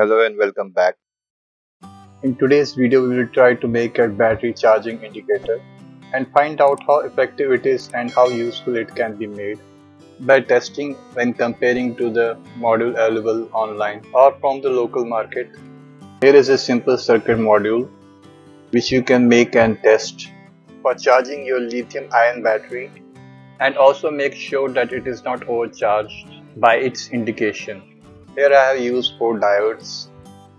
Hello and welcome back. In today's video, we will try to make a battery charging indicator and find out how effective it is and how useful it can be made by testing when comparing to the module available online or from the local market. Here is a simple circuit module which you can make and test for charging your lithium ion battery, and also make sure that it is not overcharged by its indication. Here I have used 4 diodes,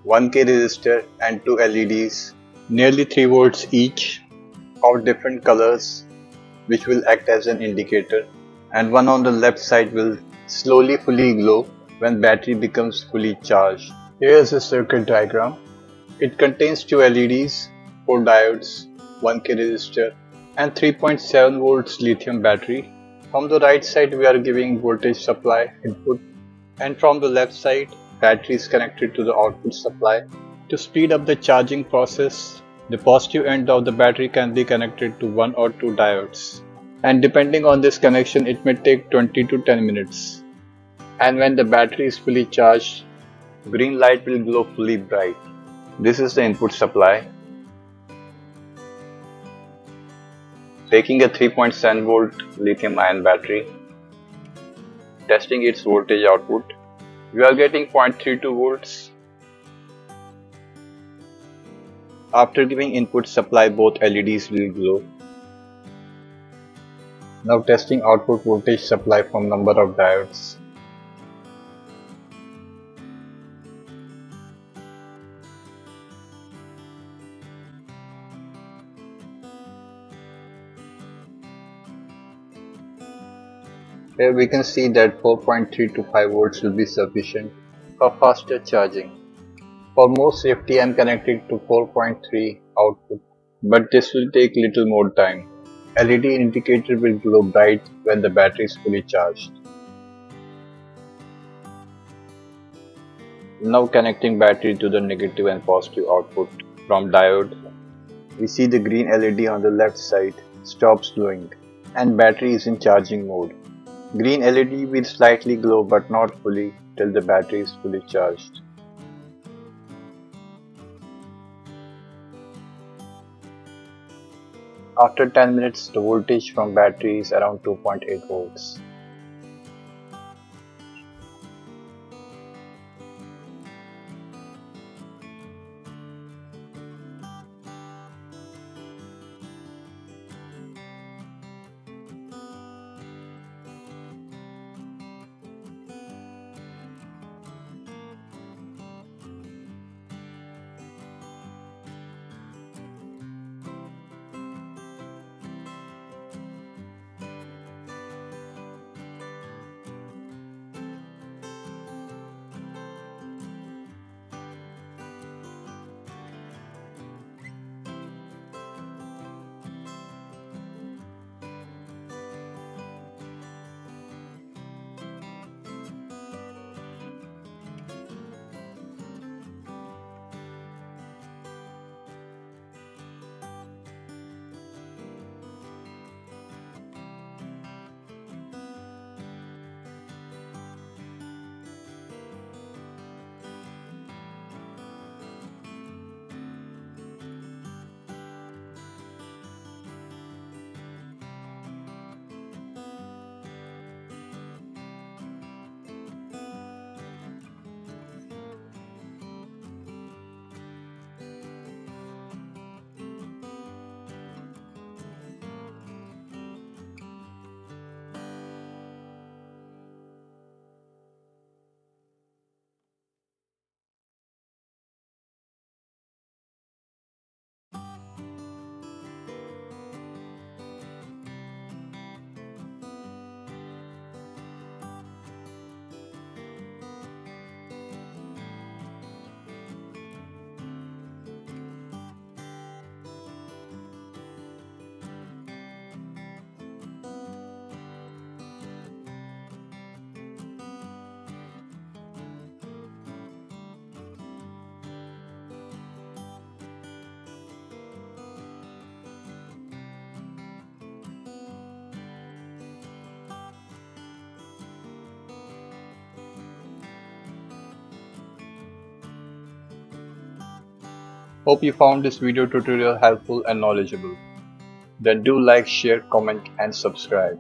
1K resistor and 2 LEDs, nearly 3 volts each, of different colors, which will act as an indicator, and one on the left side will slowly fully glow when battery becomes fully charged. Here is a circuit diagram. It contains 2 LEDs, 4 diodes, 1K resistor and 3.7 volts lithium battery. From the right side we are giving voltage supply input, and from the left side battery is connected to the output supply. To speed up the charging process, the positive end of the battery can be connected to 1 or 2 diodes, and depending on this connection it may take 20 to 10 minutes. And when the battery is fully charged, green light will glow fully bright. This is the input supply. Taking a 3.7 volt lithium ion battery, testing its voltage output, we are getting 0.32 volts. After giving input supply, both LEDs will glow. Now testing output voltage supply from number of diodes. Here we can see that 4.3 to 5 volts will be sufficient for faster charging. For more safety I am connecting to 4.3 output, but this will take little more time. LED indicator will glow bright when the battery is fully charged. Now connecting battery to the negative and positive output from diode, we see the green LED on the left side stops glowing and battery is in charging mode. Green LED will slightly glow but not fully till the battery is fully charged. After 10 minutes, the voltage from battery is around 2.8 volts. Hope you found this video tutorial helpful and knowledgeable. Then do like, share, comment and subscribe.